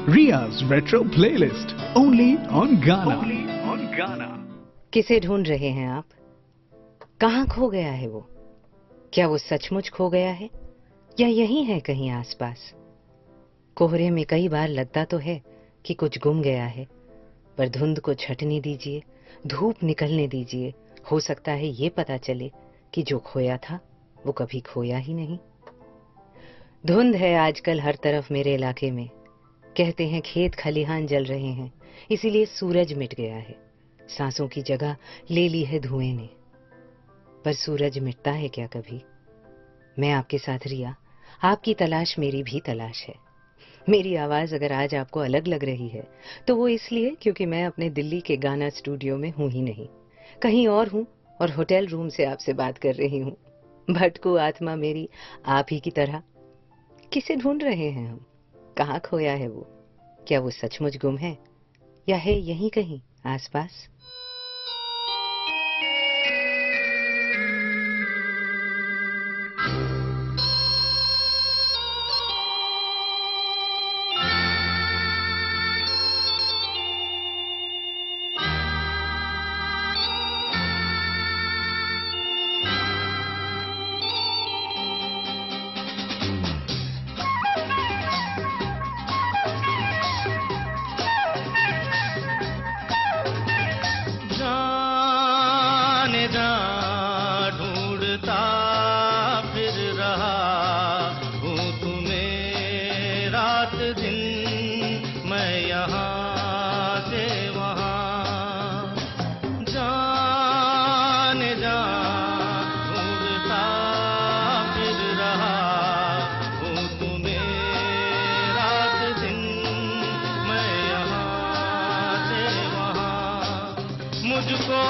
Ria's Retro Playlist, only on Gaana. किसे ढूंढ रहे हैं आप? कहाँ खो गया है वो? क्या वो सचमुच खो गया है या यहीं है कहीं आसपास? कोहरे में कई बार लगता तो है कि कुछ गुम गया है, पर धुंध को छटने दीजिए, धूप निकलने दीजिए, हो सकता है ये पता चले कि जो खोया था वो कभी खोया ही नहीं। धुंध है आजकल हर तरफ मेरे इलाके में। कहते हैं खेत खलिहान जल रहे हैं, इसीलिए सूरज मिट गया है। सांसों की जगह ले ली है धुएं ने। पर सूरज मिटता है क्या कभी? मैं आपके साथ रिया, आपकी तलाश मेरी भी तलाश है। मेरी आवाज अगर आज आपको अलग लग रही है तो वो इसलिए क्योंकि मैं अपने दिल्ली के गाना स्टूडियो में हूं ही नहीं, कहीं और हूं और होटल रूम से आपसे बात कर रही हूं। भटकू आत्मा मेरी आप ही की तरह। किसे ढूंढ रहे हैं हम? कहाँ खोया है वो? क्या वो सचमुच गुम है या है यहीं कहीं आसपास? ढूंढता फिर रहा हूँ तुम्हें रात दिन, मैं यहाँ से वहाँ। जाने जा ढूंढता फिर रहा हूँ तुम्हें रात दिन, मैं यहाँ से वहाँ। मुझको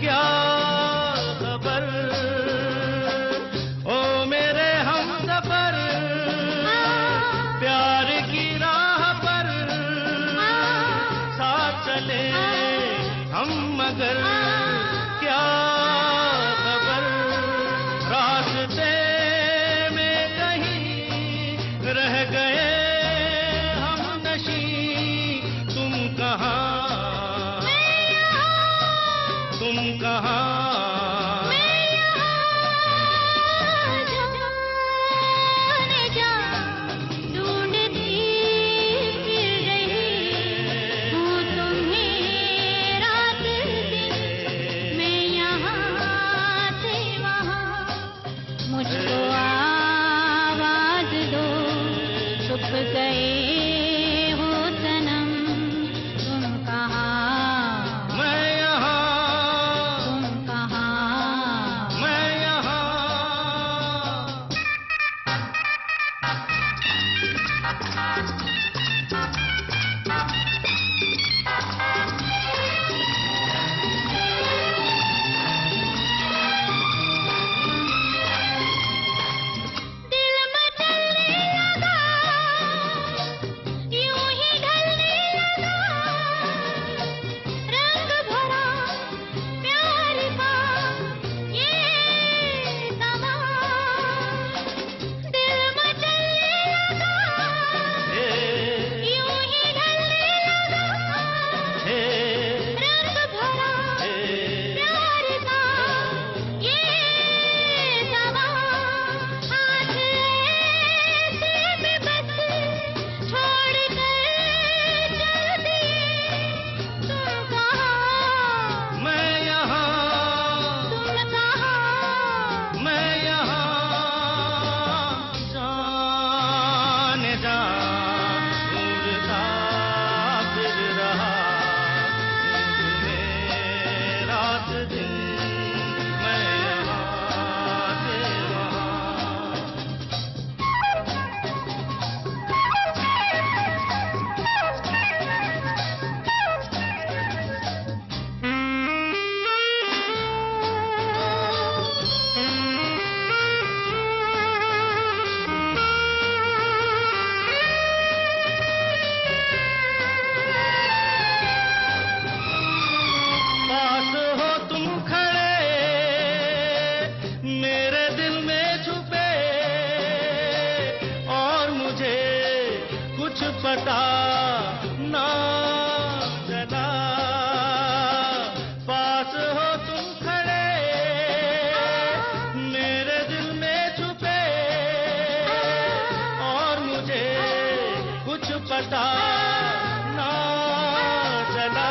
क्या खबर, ओ मेरे हमसफर पता ना चला, पास हो तुम खड़े मेरे दिल में छुपे, और मुझे कुछ पता ना चला।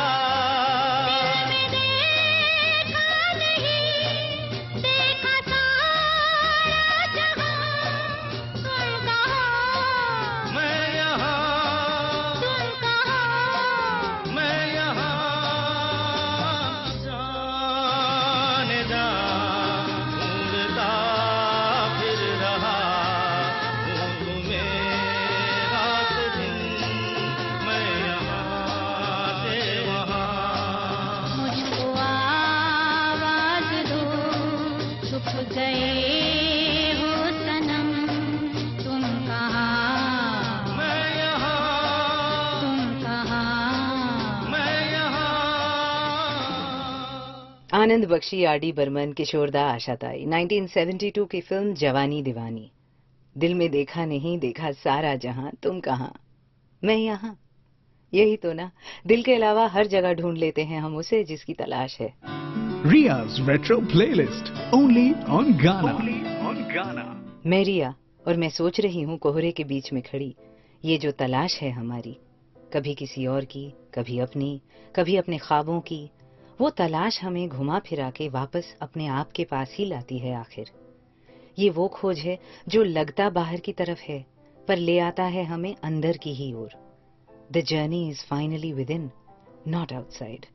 आनंद बख्शी, आर.डी. बर्मन, किशोरदा, आशाताई। 1972 की फिल्म जवानी दीवानी। दिल में देखा नहीं, देखा सारा जहां, तुम कहां, मैं यहां। यही तो ना, दिल के अलावा हर जगह ढूंढ लेते हैं हम उसे जिसकी तलाश है। Ria's Retro Playlist, only on Ghana. Only on Ghana. मैं रिया, और मैं सोच रही हूँ कोहरे के बीच में खड़ी, ये जो तलाश है हमारी, कभी किसी और की, कभी अपनी, कभी अपने ख्वाबों की, वो तलाश हमें घुमा फिरा के वापस अपने आप के पास ही लाती है आखिर। ये वो खोज है जो लगता बाहर की तरफ है, पर ले आता है हमें अंदर की ही ओर। The journey is finally within, not outside.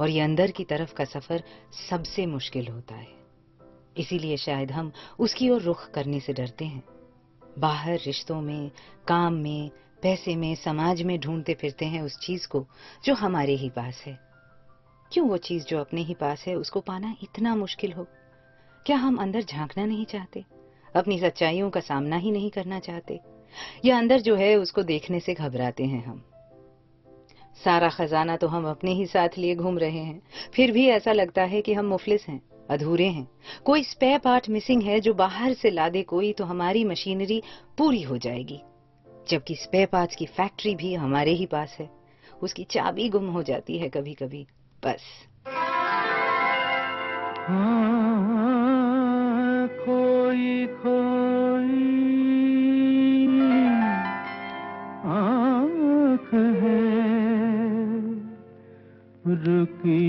और ये अंदर की तरफ का सफर सबसे मुश्किल होता है, इसीलिए शायद हम उसकी ओर रुख करने से डरते हैं। बाहर रिश्तों में, काम में, पैसे में, समाज में ढूंढते फिरते हैं उस चीज को जो हमारे ही पास है। क्यों वो चीज जो अपने ही पास है उसको पाना इतना मुश्किल हो? क्या हम अंदर झांकना नहीं चाहते, अपनी सच्चाइयों का सामना ही नहीं करना चाहते, या अंदर जो है उसको देखने से घबराते हैं हम? सारा खजाना तो हम अपने ही साथ लिए घूम रहे हैं, फिर भी ऐसा लगता है कि हम मुफलिस हैं, अधूरे हैं। कोई स्पेयर पार्ट मिसिंग है जो बाहर से ला दे कोई, तो हमारी मशीनरी पूरी हो जाएगी। जबकि स्पेयर पार्ट्स की फैक्ट्री भी हमारे ही पास है, उसकी चाबी गुम हो जाती है कभी कभी। बस खोई खोई आँख है, रुकी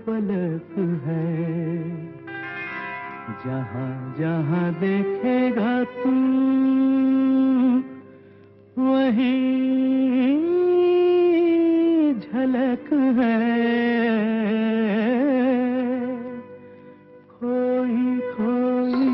पलक है, जहाँ जहाँ देखेगा तू वही झलक है, खोई खोई।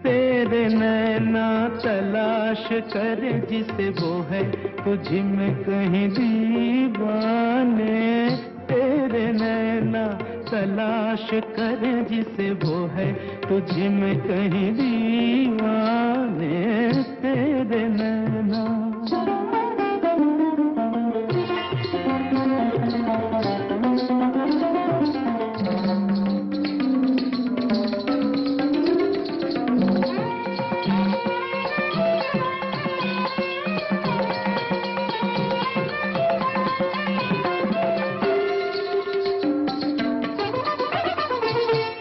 तेरे नैना तलाश कर जिसे वो है तुझ में कहीं दीवाने, तेरे नैना तलाश कर जिसे वो है तुझ में कहीं दीवाने, तेरे नैना।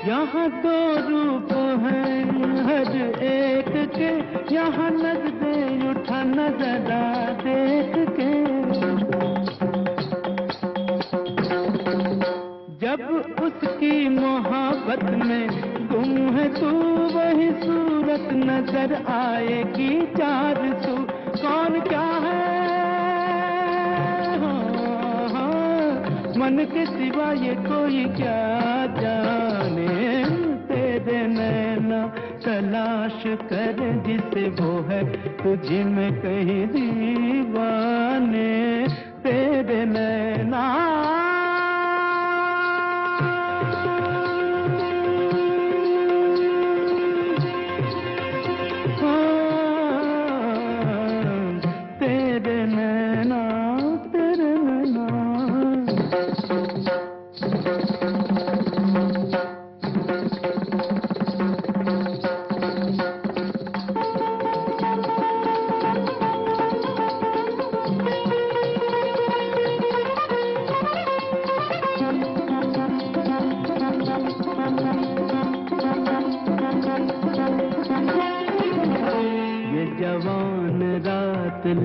यहाँ दो रूप हैं हर एक के, यहाँ नजरें उठा नजरा देख के। जब उसकी मोहब्बत में गुम है तू, वही सूरत नजर आएगी चार सू। कौन क्या है मन के सिवा ये कोई क्या जाने, तेरे नैना तलाश कर जिसे वो है तुझ में कहीं दीवाने, तेरे नैना।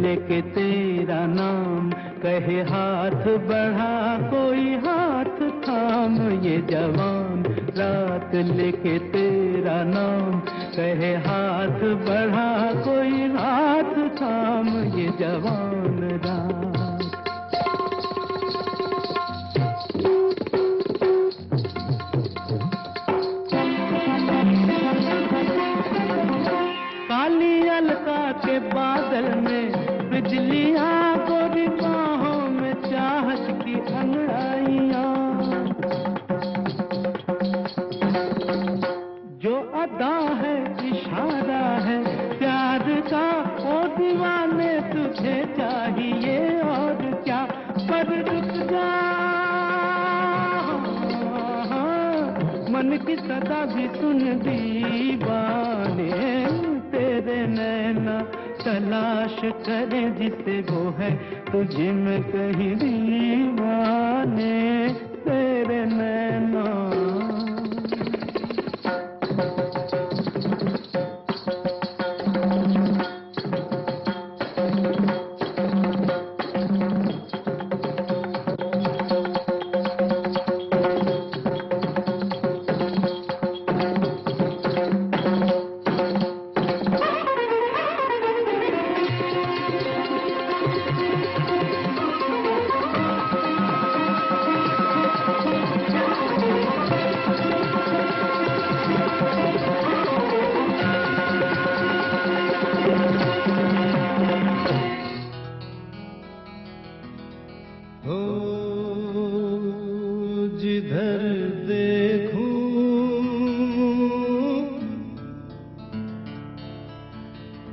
लेके तेरा नाम, कहे हाथ बढ़ा कोई हाथ थाम। ये जवान रात लेके तेरा नाम, कहे हाथ बढ़ा कोई हाथ थाम। ये जवान रात। काली अलका के बादल में बिजलियां, गोरी बाहों में चाहत की अंगड़ाइयां। जो अदा है इशारा है प्यार का, ओ दीवाने तुझे चाहिए और क्या। पर रुक जा, मन की सदा भी सुन दीवाने। तेरे नैना तलाश करे जिसे वो है तुझे में कहीं दीवाने। तेरे नैना जिधर देखूं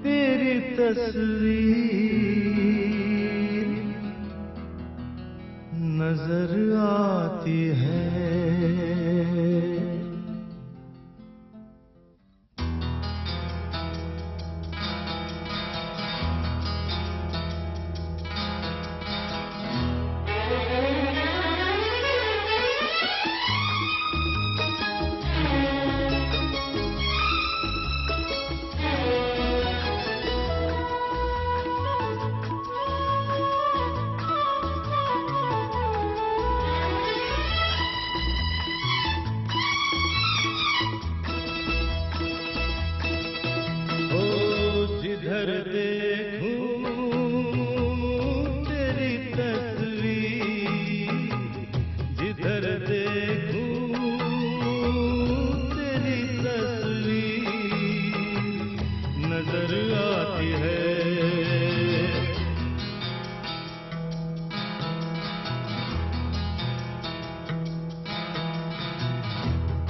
तेरी तस्वीर नजर आती है। जिधर देखूं तेरी तस्वीर, जिधर देखूं तेरी तस्वीर नजर आती है।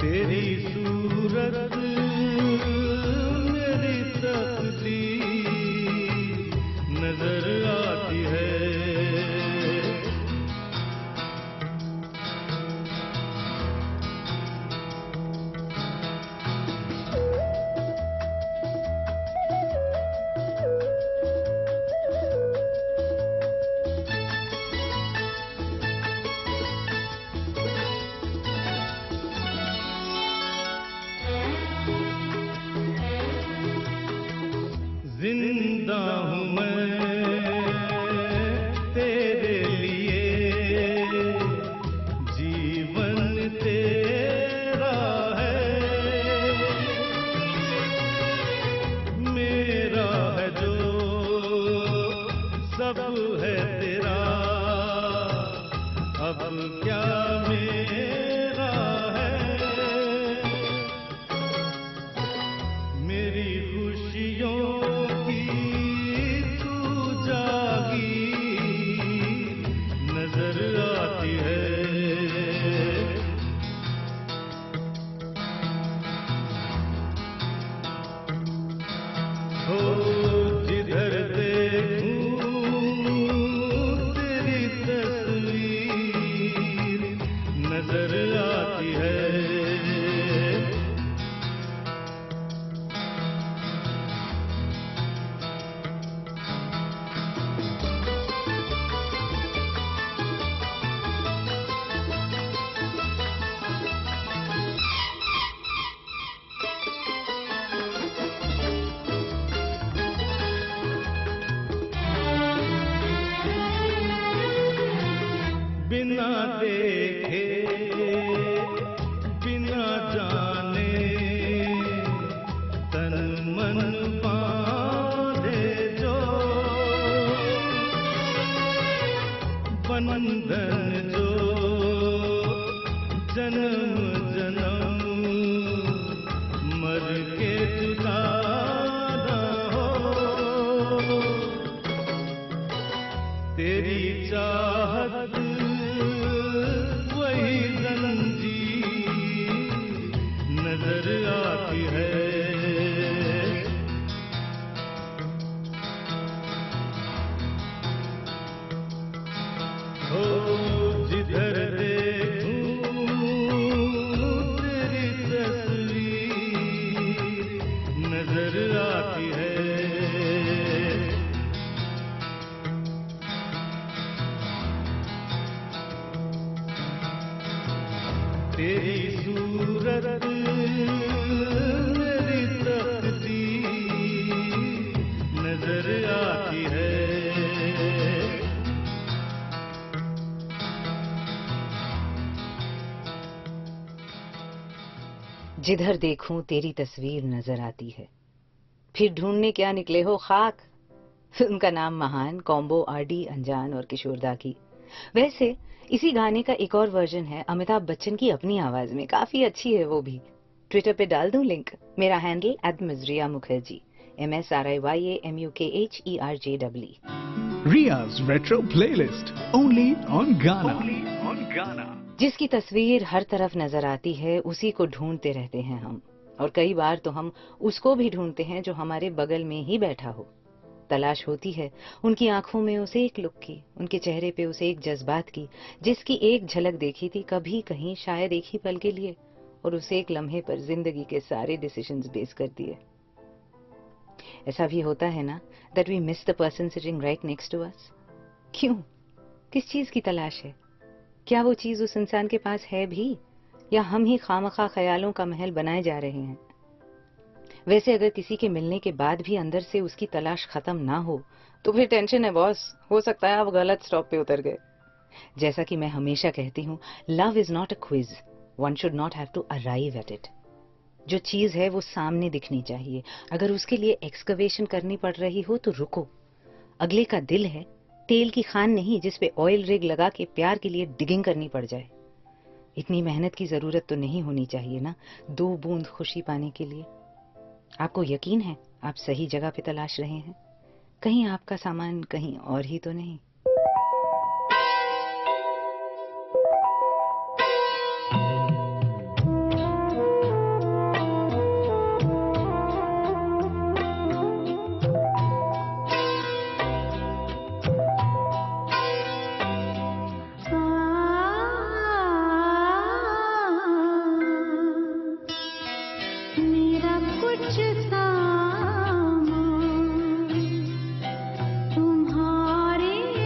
तेरी सूरत मेरी तकदीर नजर आती है। जाने तन मन बांधे जो बंधन जो जन्म जन्म मर के जुदा न हो। तेरी चाहत वही जंजीर नजर आती है। हो जिधर देखूं तेरी तस्वीर नजर आती है। तेरी सूरत मेरी तकदीर नजर आती है। जिधर देखूं तेरी तस्वीर नजर आती है। फिर ढूंढने क्या निकले हो खाक। फिल्म का नाम महान, कॉम्बो आरडी, अनजान और किशोरदा की। वैसे इसी गाने का एक और वर्जन है अमिताभ बच्चन की अपनी आवाज में, काफी अच्छी है वो भी। ट्विटर पे डाल दूं लिंक। मेरा हैंडल @मिजरिया Mukherjee, MSRIYAMUKHERJEE। Ria's Retro Playlist, only on Ghana. जिसकी तस्वीर हर तरफ नजर आती है उसी को ढूंढते रहते हैं हम, और कई बार तो हम उसको भी ढूंढते हैं जो हमारे बगल में ही बैठा हो। तलाश होती है उनकी आंखों में उसे एक लुक की, उनके चेहरे पे उसे एक जज्बात की, जिसकी एक झलक देखी थी कभी कहीं, शायद एक ही पल के लिए, और उसे एक लम्हे पर जिंदगी के सारे डिसीजंस बेस कर दिए। ऐसा भी होता है ना, that we miss the person sitting right next to us. क्यों? किस चीज की तलाश है? क्या वो चीज उस इंसान के पास है भी, या हम ही खामखा ख्यालों का महल बनाए जा रहे हैं? वैसे अगर किसी के मिलने के बाद भी अंदर से उसकी तलाश खत्म ना हो तो फिर टेंशन है बॉस, हो सकता है आप गलत स्टॉप पे उतर गए। जैसा कि मैं हमेशा कहती हूँ, love is not a quiz, one should not have to arrive at it. जो चीज है वो सामने दिखनी चाहिए। अगर उसके लिए एक्सकवेशन करनी पड़ रही हो तो रुको। अगले का दिल है, तेल की खान नहीं जिसपे ऑयल रिग लगा के प्यार के लिए डिगिंग करनी पड़ जाए। इतनी मेहनत की जरूरत तो नहीं होनी चाहिए ना 2 बूंद खुशी पाने के लिए। आपको यकीन है आप सही जगह पे तलाश रहे हैं? कहीं आपका सामान कहीं और ही तो नहीं? तुम्हारे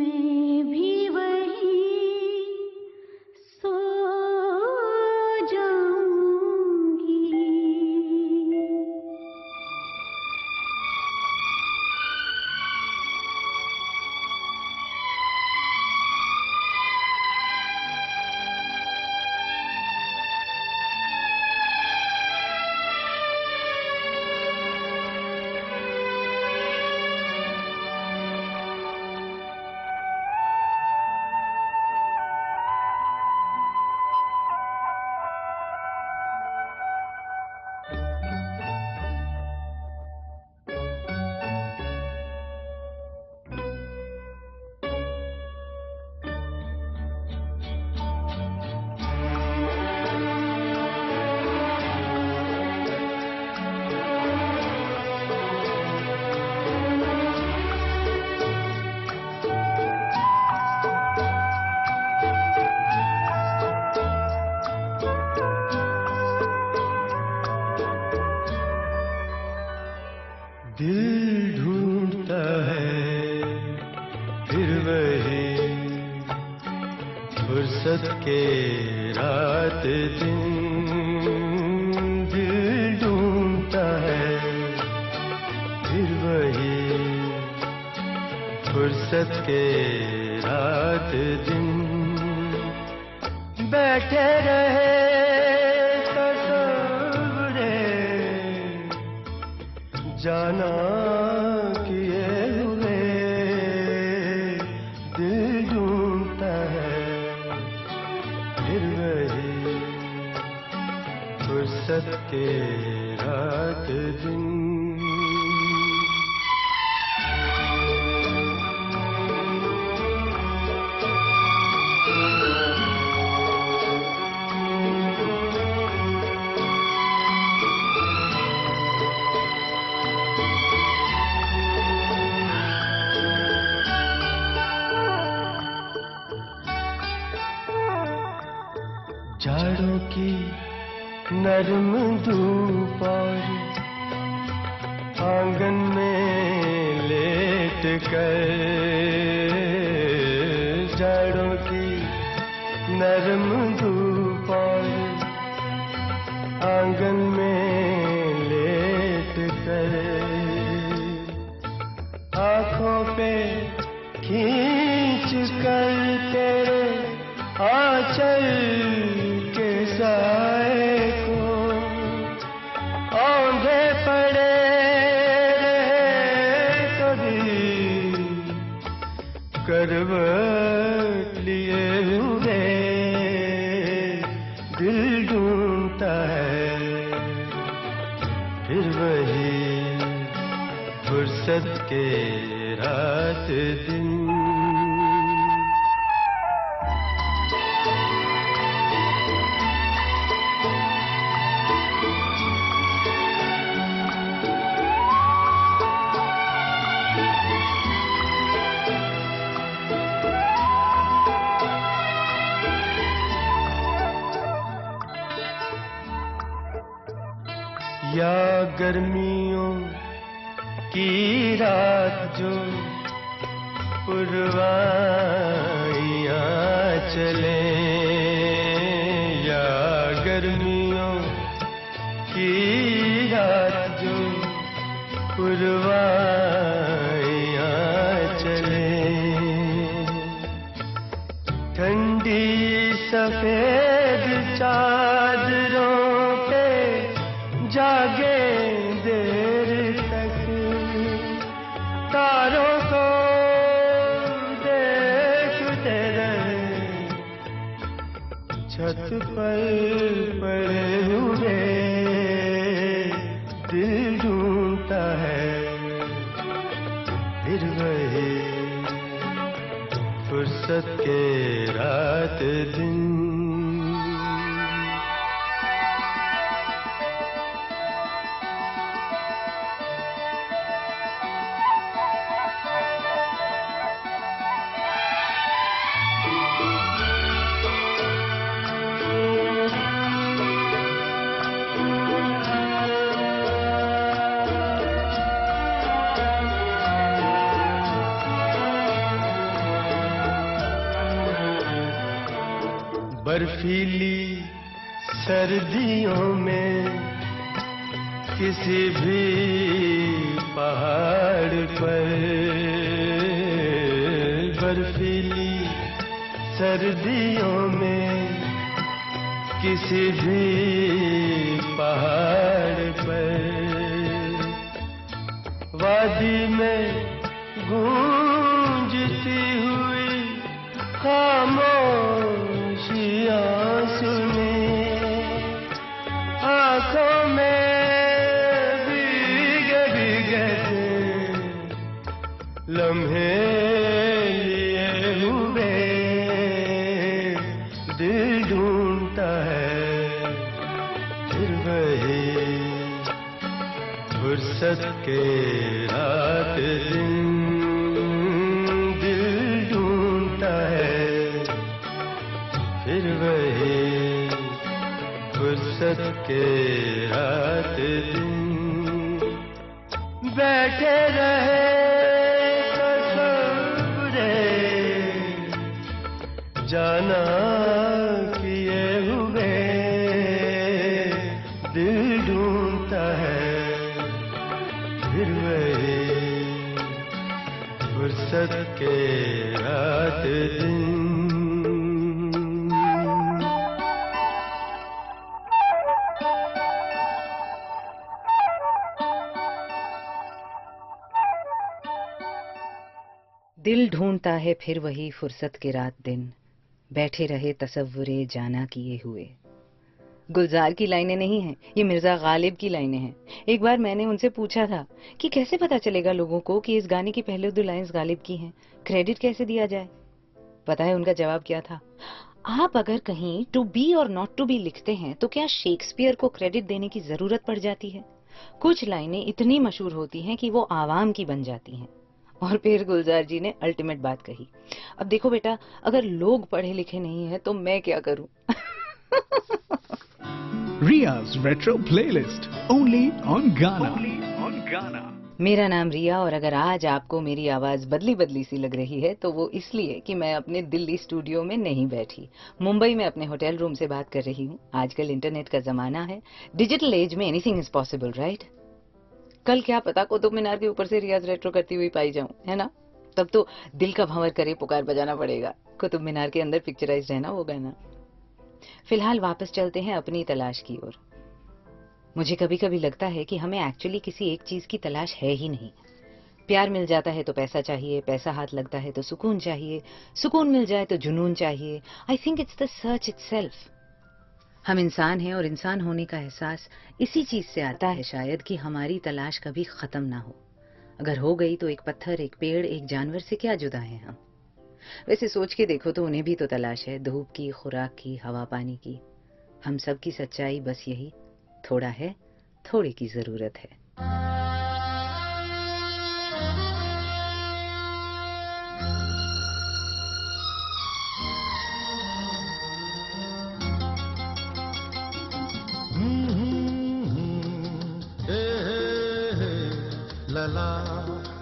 मैं भी वही सो जाऊंगी। दिल ढूंढता है फिर वही फुर्सत के रात दिन। दिल ढूंढता है फिर वही फुर्सत के रात दिन। बैठे रहे जाना किए हुए। दिल ढूंढता है फिर वही फुर्सत के रात दिन। जाड़ों की नरम धूप और आंगन में लेट कर। जाड़ों की नरम धूप और आंगन में लेट कर। आंखों पे खींच कर तेरे आंचल के साए को औंधे पड़े रहे कभी करवट लिए हुए। दिल ढूंढता है फिर वही फुर्सत के रात दिन। या गर्मियों की रात जो पुरवाइयाँ चले। या गर्मियों की रात जो पुरवाइयाँ चले। ठंडी सफेद चादरों पे जागे देर तक। तारों को देखते रहे छत पर पड़े हुए। दिल ढूंढता है फिर वही फुर्सत के रात दिन। बर्फीली सर्दियों में किसी भी पहाड़ पर, बर्फीली सर्दियों में किसी भी पहाड़ पर, वादी में गूंजती हुई खामोशियां सुनी, आंखों में भीगे भीगे लम्हे लिए हुए, दिल ढूंढता है फिर वही फुर्सत के रात दिन, दिल ढूंढता है फिर वही फुर्सत के रात दिन, बैठे रहे तसव्वुरे जाना किए हुए, दिल ढूंढता है फिर वही फुर्सत के रात दिन। दिल ढूंढता है फिर वही फुर्सत के रात दिन, बैठे रहे तसव्वुरे जाना किए हुए। गुलजार की लाइनें नहीं हैं, ये मिर्जा गालिब की लाइनें हैं। एक बार मैंने उनसे पूछा था कि कैसे पता चलेगा लोगों को कि इस गाने की पहले दो लाइंस गालिब की हैं, क्रेडिट कैसे दिया जाए? पता है उनका जवाब क्या था? आप अगर कहीं टू बी और नॉट टू बी लिखते हैं तो क्या शेक्सपियर को क्रेडिट देने की जरूरत पड़ जाती है? कुछ लाइनें इतनी मशहूर होती हैं कि वो आवाम की बन जाती हैं। और फिर गुलजार जी ने अल्टीमेट बात कही, अब देखो बेटा, अगर लोग पढ़े लिखे नहीं है तो मैं क्या करूं? Ria's Retro Playlist, only on Ghana. मेरा नाम रिया, और अगर आज आपको मेरी आवाज बदली बदली सी लग रही है तो वो इसलिए कि मैं अपने दिल्ली स्टूडियो में नहीं बैठी, मुंबई में अपने होटल रूम से बात कर रही हूँ। आजकल इंटरनेट का जमाना है, डिजिटल एज में एनीथिंग इज पॉसिबल, राइट? कल क्या पता कुतुब मीनार के ऊपर से रियाज रेट्रो करती हुई पाई जाऊं, है ना? तब तो दिल का भंवर करे पुकार बजाना पड़ेगा। कुतुब मीनार के अंदर पिक्चराइज्ड है ना वो गाना। फिलहाल वापस चलते हैं अपनी तलाश की ओर। मुझे कभी कभी लगता है कि हमें एक्चुअली किसी एक चीज की तलाश है ही नहीं। प्यार मिल जाता है तो पैसा चाहिए, पैसा हाथ लगता है तो सुकून चाहिए, सुकून मिल जाए तो जुनून चाहिए। I think it's the search itself. हम इंसान हैं और इंसान होने का एहसास इसी चीज से आता है शायद कि हमारी तलाश कभी खत्म ना हो। अगर हो गई तो एक पत्थर, एक पेड़, एक जानवर से क्या जुदा हैं हम? वैसे सोच के देखो तो उन्हें भी तो तलाश है, धूप की, खुराक की, हवा पानी की। हम सब की सच्चाई बस यही, थोड़ा है, थोड़े की जरूरत है। ला ला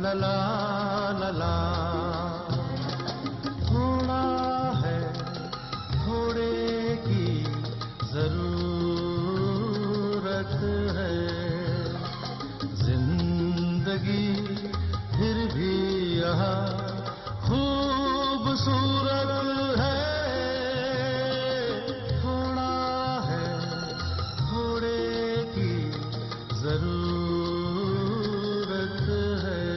ला ला ला ला, थोड़ा है थोड़े की जरूरत है, जिंदगी फिर भी यहाँ खूबसूरत है, थोड़ा है थोड़े की जरूरत है,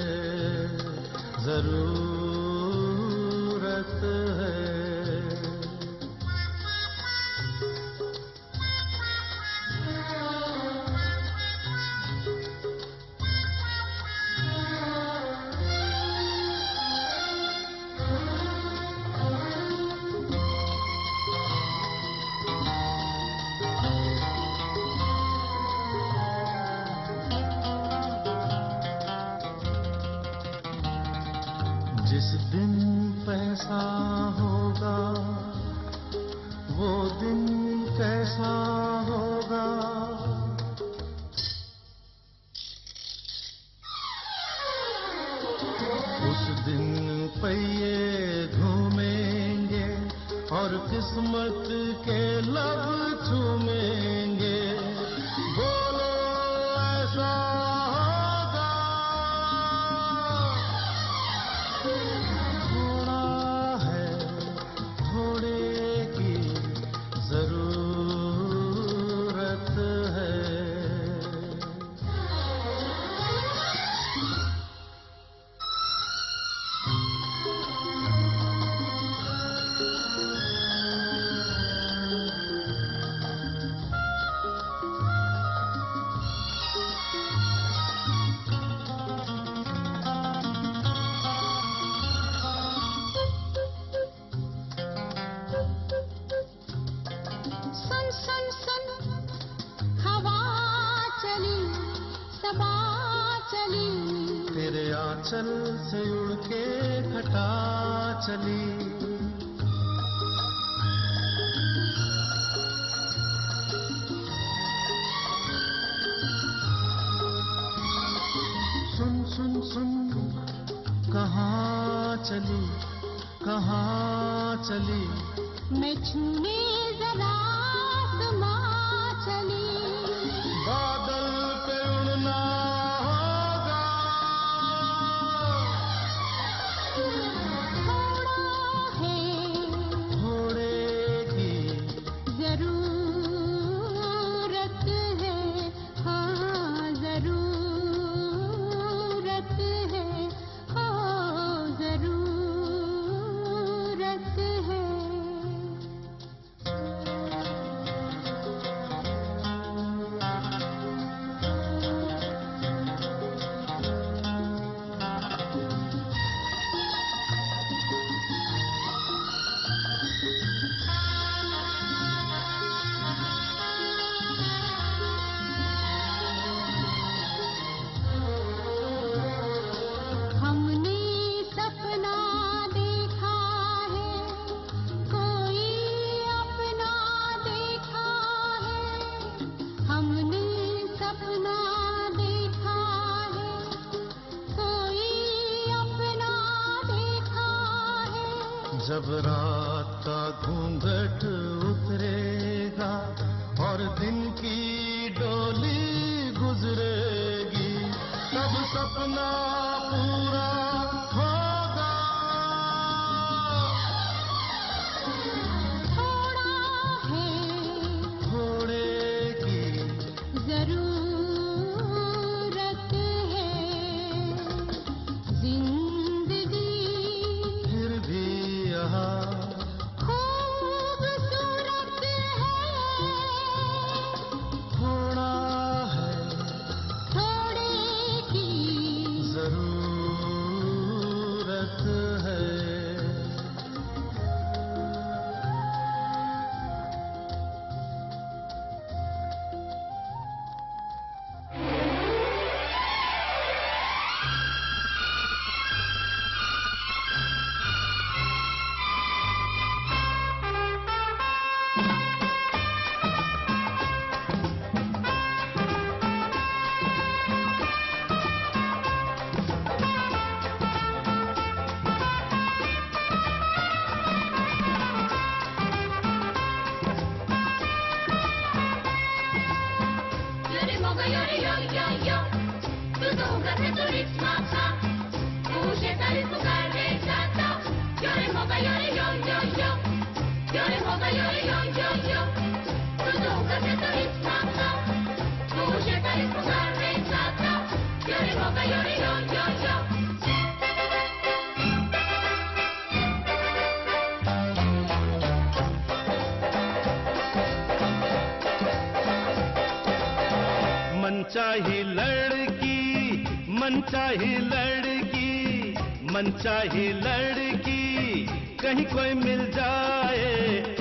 जरूरत है। जिस दिन पैसा होगा वो दिन कैसा होगा, उस दिन पहिए घूमेंगे और किस्मत के लब चूमेंगे। बोलो ऐसा होगा, थोड़ा है थोड़े की जरूरत है। सुन सुन सुन हवा चली सबा चली, तेरे आंचल से उड़ के घटा चली। सुन सुन सुन कहाँ चली कहाँ चली, मैं छूने जरा समा चली। बादल पे उड़ना होगा, थोड़ा है थोड़े की जरूरत है, हाँ जरूरत है, हाँ जरूरत है। हमने सपना देखा है, कोई अपना देखा है। हमने सपना देखा है, कोई अपना देखा है। जब रात का घूंघट उतरेगा और दिन की डोली गुजरेगी, तब सपना पूरा होगा। थोड़ा है थोड़े की जरूरत है, जिंदगी फिर भी यहाँ खूबसूरत है। थोड़ा है थोड़े की जरूरत है। Yuri moga yuri yo yo yo, tutto un gazzetto ritmo fa, uscita di fugare tata. Yuri moga yuri yo yo yo, yuri moga yuri yo yo yo, tutto un gazzetto ritmo fa, uscita di fugare tata. Yuri moga yuri yo yo yo. मनचाही लड़की मनचाही लड़की मनचाही लड़की, कहीं कोई मिल जाए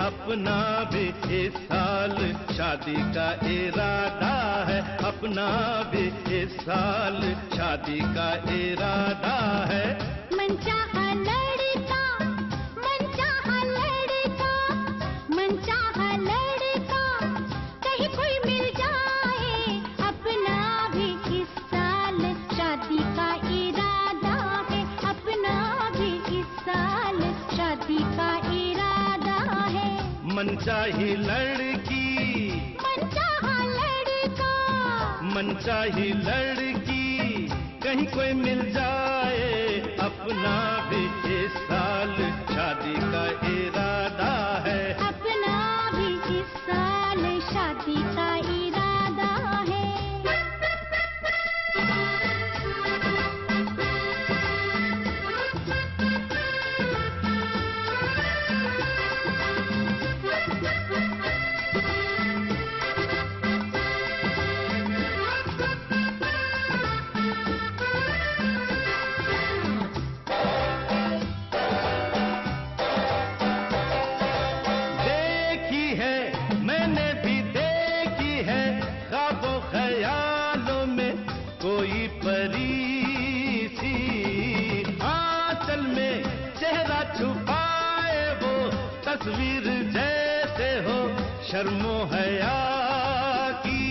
अपना भी इस साल शादी का इरादा है। अपना भी इस साल शादी का इरादा है। मनचाहा लड़का, मनचाहा लड़का, मनचाहा लड़का, कहीं कोई मिल जाए अपना भी इस साल शादी का इरादा है। अपना भी इस साल शादी का इरादा है। मनचाही लड़की, मनचाहा लड़का, मनचाही लड़की, कहीं कोई मिल जाए, अपना भी इस साल शादी का इरादा है, अपना भी इस साल शादी का इरादा है। देखी है मैंने भी देखी है, ख्वाबों ख्यालों में कोई परी सी, आंचल में चेहरा छुपाए वो तस्वीर जैसे हो शर्मो हया की।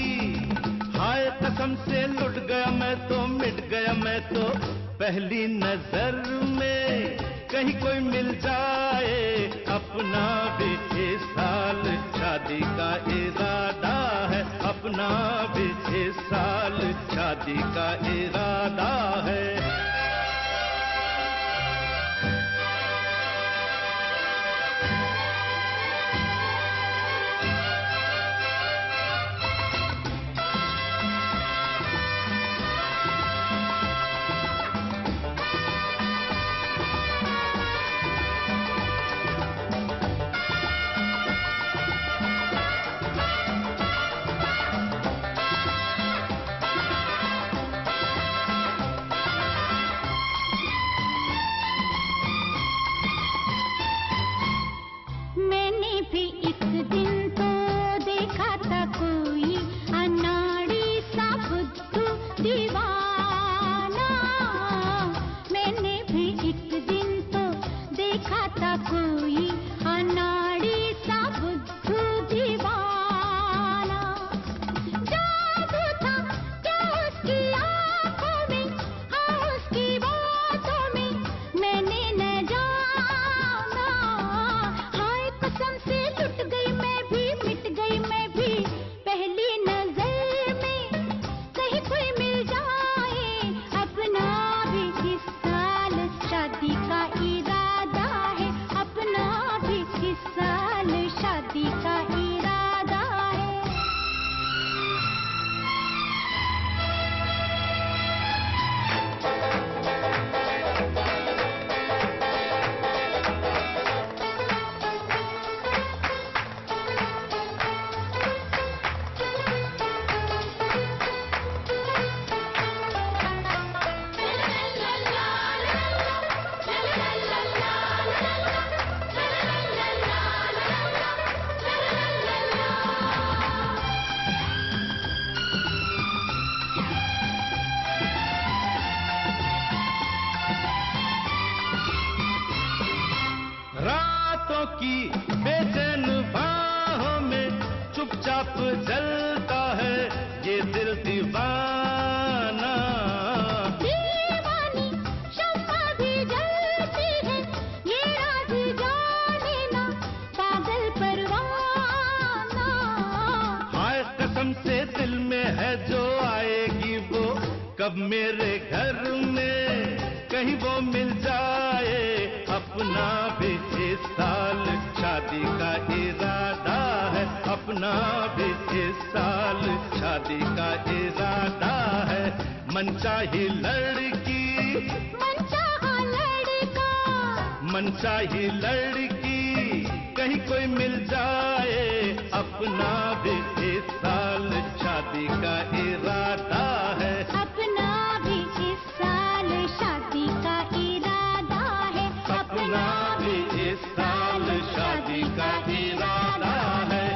हाय कसम से लुट गया मैं तो, मिट गया मैं तो, पहली नजर में कहीं कोई मिल जाए, अपना भी इस साल शादी का इरादा है, अपना भी इस साल शादी का इरादा है। मैंने भी एक दिन तो देखा था कोई अनाड़ी सा बुद्धू दीवाना, मैंने भी एक दिन तो देखा था कोई अनाड़ी सा बुद्धू दीवाना। जादू था क्या उसकी आंखों में, हाँ उसकी बातों में, मैंने न जाना। हाय कसम से लुट गई मैं भी, मिट गई मैं भी, पहली नजर में कहीं कोई मिल जाए, अपना भी इस साल शादी का इरादा है, अपना भी इस साल शादी का इरादा है। रातों की बेचैन बाहों में चुपचाप जलता है ये दिल दीवाना। दीवानी शम्मा भी जलती है, ये राज जाने ना पागल परवाना। हाय कसम से दिल में है जो आएगी वो, कब मेरे घर में कहीं वो मिल जाए, अपना भी इस साल शादी का इरादा है, अपना भी इस साल शादी का इरादा है। मनचाही लड़की, मनचाहा लड़का, मनचाही लड़की, कहीं कोई मिल जाए, अपना भी इस साल शादी का इरादा है, अपना भी इस साल शादी का इरादा है, अपना भी इस साल शादी का इरादा है।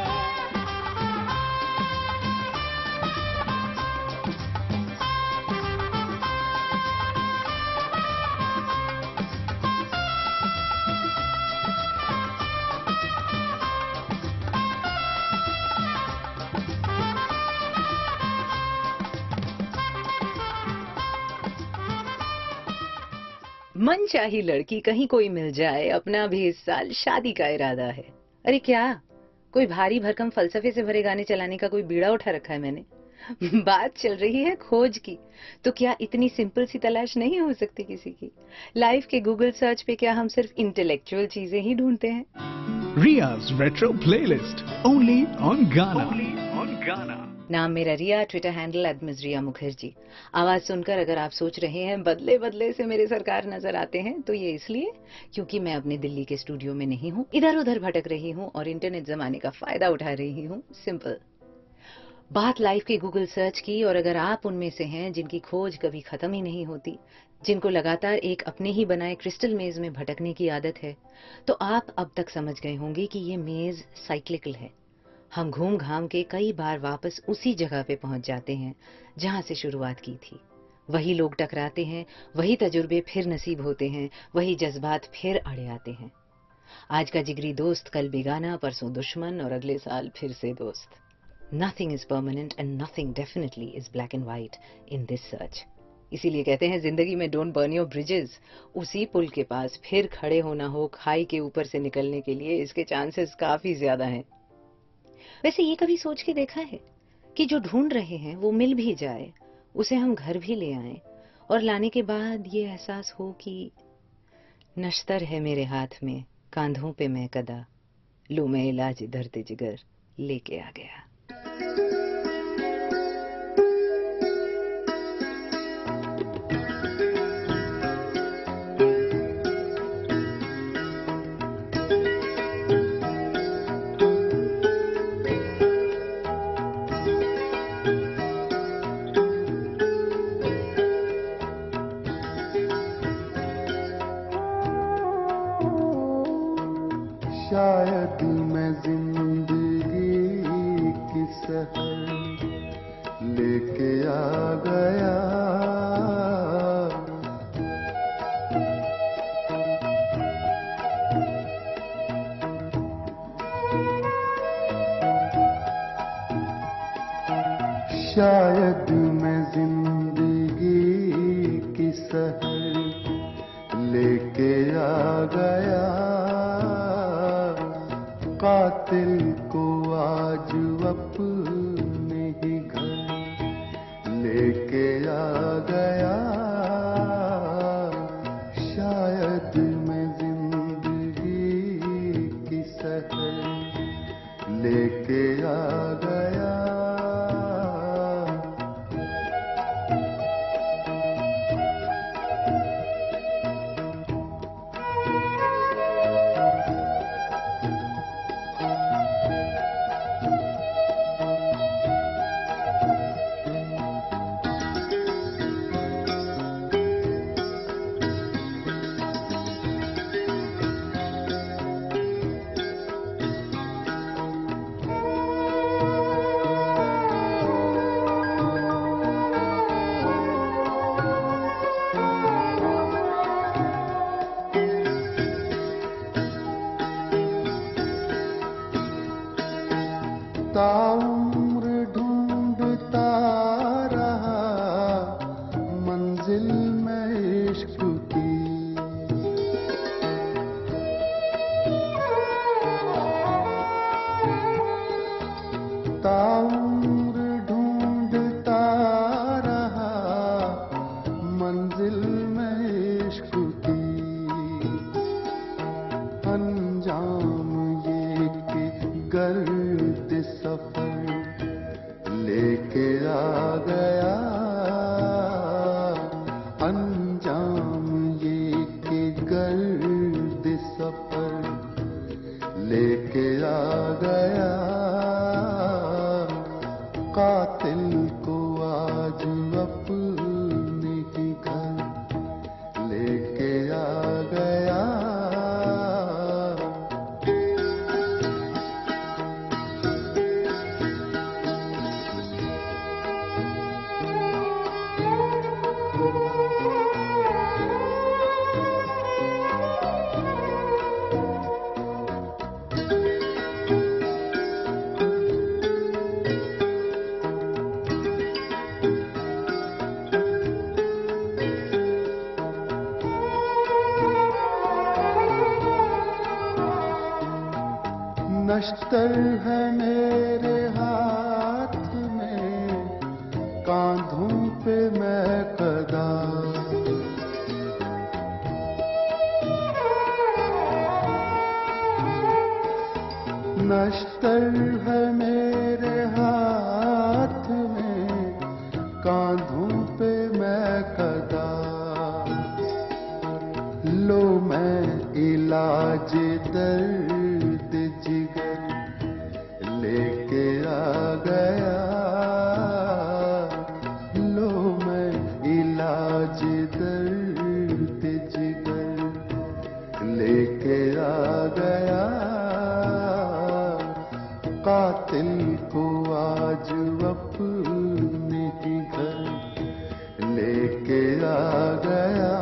मनचाही लड़की कहीं कोई मिल जाए, अपना भी इस साल शादी का इरादा है। अरे क्या कोई भारी भरकम फलसफे से भरे गाने चलाने का कोई बीड़ा उठा रखा है मैंने? बात चल रही है खोज की, तो क्या इतनी सिंपल सी तलाश नहीं हो सकती किसी की? लाइफ के गूगल सर्च पे क्या हम सिर्फ इंटेलेक्चुअल चीजें ही ढूंढते हैं? Ria's Retro Playlist, only on Ghana. नाम मेरा रिया, ट्विटर हैंडल @मिसरिया मुखर्जी। आवाज सुनकर अगर आप सोच रहे हैं बदले बदले से मेरे सरकार नजर आते हैं, तो ये इसलिए क्योंकि मैं अपने दिल्ली के स्टूडियो में नहीं हूँ, इधर उधर भटक रही हूँ और इंटरनेट जमाने का फायदा उठा रही हूँ। सिंपल बात लाइफ के गूगल सर्च की, और अगर आप उनमें से हैं जिनकी खोज कभी खत्म ही नहीं होती, जिनको लगातार एक अपने ही बनाए क्रिस्टल मेज में भटकने की आदत है, तो आप अब तक समझ गए होंगे कि ये मेज साइक्लिकल है। हम घूम घाम के कई बार वापस उसी जगह पे पहुंच जाते हैं जहां से शुरुआत की थी। वही लोग टकराते हैं, वही तजुर्बे फिर नसीब होते हैं, वही जज्बात फिर अड़े आते हैं। आज का जिगरी दोस्त कल बेगाना, परसों दुश्मन और अगले साल फिर से दोस्त। Nothing is permanent and nothing definitely is black and white in this search. इसीलिए कहते हैं जिंदगी में don't burn your bridges। उसी पुल के पास फिर खड़े होना हो खाई के ऊपर से निकलने के लिए, इसके चांसेस काफी ज्यादा हैं। वैसे ये कभी सोच के देखा है कि जो ढूंढ रहे हैं वो मिल भी जाए, उसे हम घर भी ले आएं, और लाने के बाद ये एहसास हो कि नश्तर है मेरे हाथ में, कांधों पे मैं कदा, लो मैं इलाज दर्द जिगर लेके आ गया। शायद मैं जिंदगी की सहर लेके आ गया, शायद मैं जिंदगी की सहर लेके आ गया, कातिल को आज अपने ही घर लेके आ गया। शायद मैं जिंदगी की सहर लेके आ गया। ताउम्र ढूंढता रहा मंजिल में इश्क की, ताउम्र ढूंढता रहा मंजिल में इश्क की। अंजाम ये कि गर्द सफर लेके आ गया, अंजाम ये कि गर्द सफर लेके आ गया। कातिल को आज अपने ही घर लेके आ गया। नश्तर है मेरे हाथ में, कांधों पे मैं कदा। नश्तर है मेरे हाथ में, कांधों पे मैं कदा। लो मैं इलाज दर्द जिगर लेके आ गया। लो मैं इलाज दर्द जिगर लेके आ गया। कातिल को आज अपने ही घर लेके आ गया।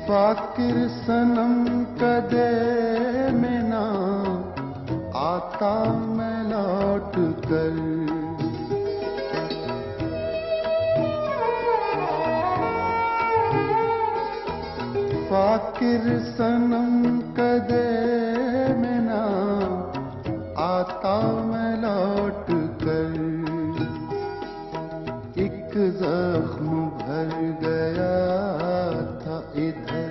फाकिर सनम कदे में ना आता मैं लौट कर। फाकिर सनम कदे में ना आता मैं लौट कर। एक जख्म भर गया था इधर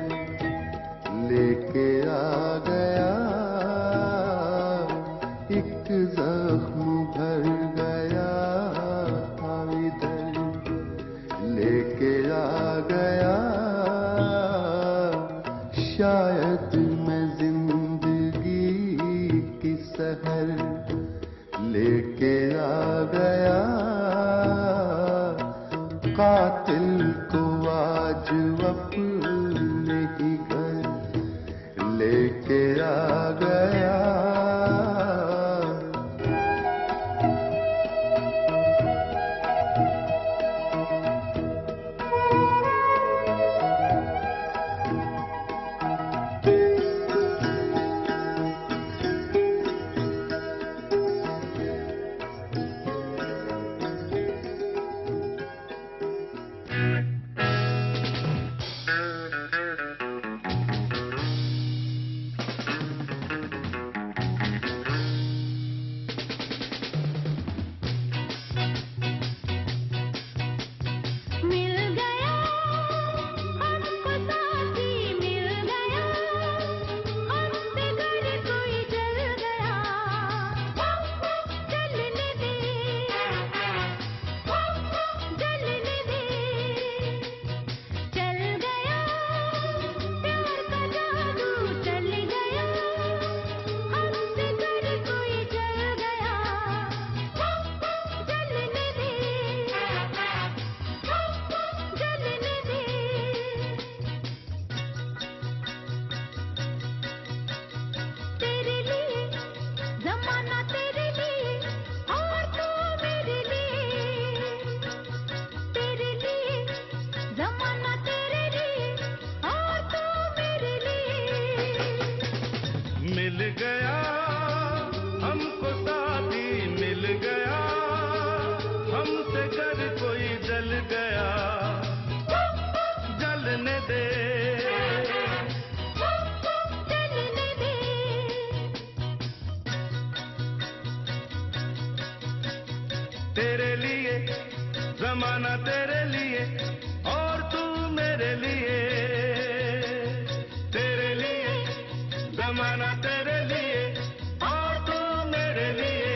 लेके आ गया। एक जख्म भर गया था इधर लेके आ गया। शायद मैं जिंदगी की सहर लेके आ गया। कातिल को आज अपने ही घर लेके आ गया। तेरे लिए जमाना तेरे लिए और तू मेरे लिए। तेरे लिए जमाना तेरे लिए और तू मेरे लिए।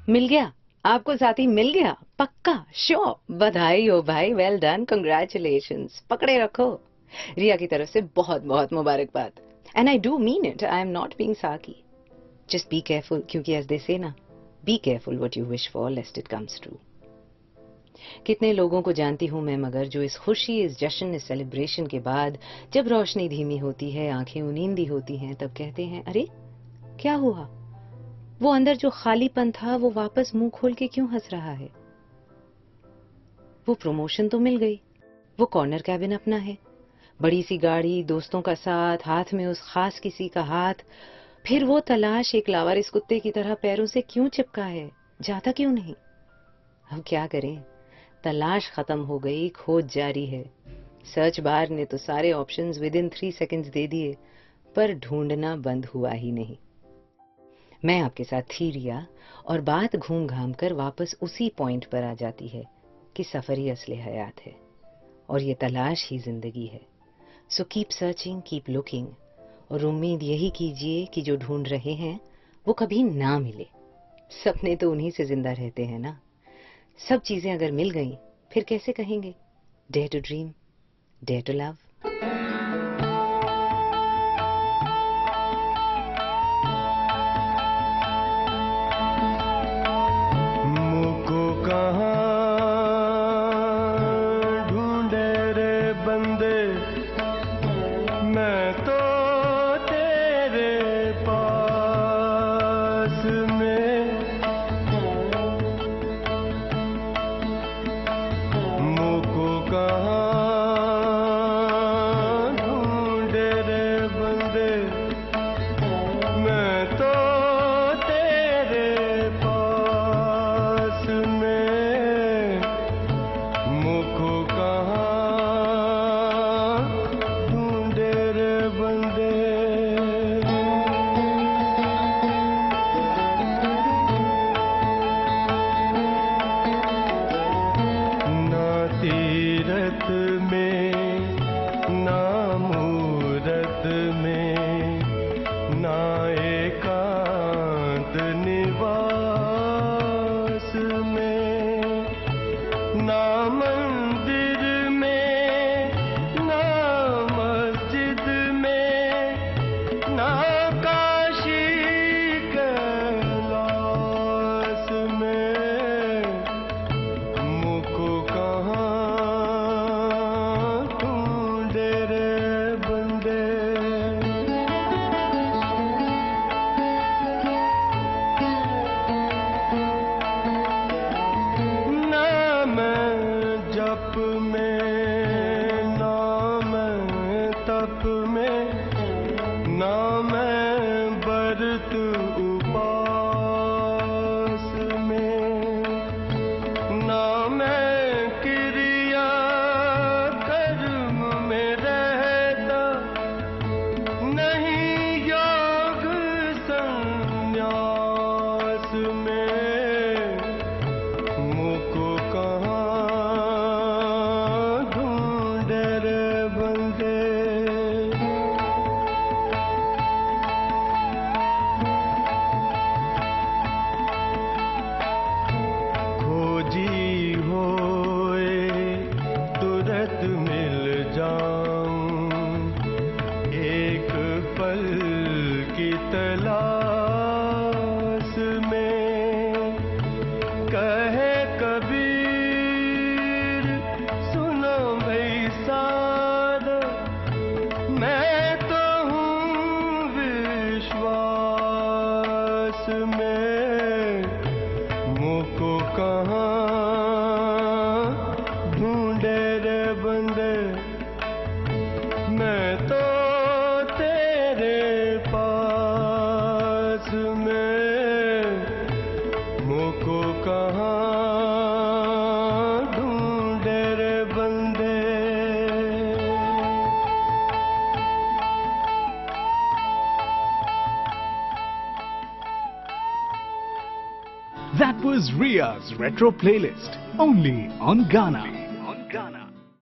मिल गया आपको, साथी मिल गया पक्का, श्योर। बधाई हो भाई, वेल डन, कंग्रेचुलेशंस। पकड़े रखो। रिया की तरफ से बहुत बहुत मुबारकबाद। And I do mean it, I am not being sarky. Just be careful, क्योंकि एज दे से ना, be careful what you wish for lest it comes true. कितने लोगों को जानती हूं मैं मगर जो इस खुशी, इस जश्न, इस सेलिब्रेशन के बाद जब रोशनी धीमी होती है, आंखें उनींदी होती हैं, तब कहते हैं अरे क्या हुआ, वो अंदर जो खालीपन था वो वापस मुंह खोल के क्यों हंस रहा है। वो प्रमोशन तो मिल गई, वो कॉर्नर कैबिन अपना है, बड़ी सी गाड़ी, दोस्तों का साथ, हाथ में उस खास किसी का हाथ, फिर वो तलाश एक लावारिस कुत्ते की तरह पैरों से क्यों चिपका है, जाता क्यों नहीं। अब क्या करें, तलाश खत्म हो गई, खोज जारी है। सर्च बार ने तो सारे ऑप्शंस विद इन 3 सेकंड्स दे दिए, पर ढूंढना बंद हुआ ही नहीं। मैं आपके साथ थी रिया, और बात घूम घाम कर वापस उसी पॉइंट पर आ जाती है कि सफर ही असली हयात है और ये तलाश ही जिंदगी है। So keep searching, keep looking, और उम्मीद यही कीजिए कि जो ढूंढ रहे हैं वो कभी ना मिले। सपने तो उन्हीं से जिंदा रहते हैं ना। सब चीजें अगर मिल गईं, फिर कैसे कहेंगे dare to dream, dare to love. मुझको कहाँ ढूंढे रे बंदे, मैं तो तेरे पास में। मुझको कहाँ ढूंढे रे बंदे, मैं तो तेरे पास में। मुझको कहाँ ढूंढे रे बंदे। ना तीरथ में, ना मूरत में, ना एकांत निवास में, ना मंदिर में, ना मस्जिद में, ना काशी कैलाश में। मुझको कहाँ ढूंढे रे बंदे। ना मैं जप में, ना मैं तप में, ना मैं व्रत उपास में, ना मैं क्रिया कर्म में रहता, नहीं योग संन्यास में। मुझको कहाँ ढूंढे रे बंदे। खोजी होए तुरंत मिल जाऊं, एक पल की तलाश में। कहे कबीर सुनो भाई साधो, मैं तो हूँ विश्वास में। मुझको कहाँ ढूंढे रे बंदे, मैं तो तेरे पास में। मुझको कहाँ ढूंढे रे बंदे। That was Ria's Retro Playlist, only on Ghana.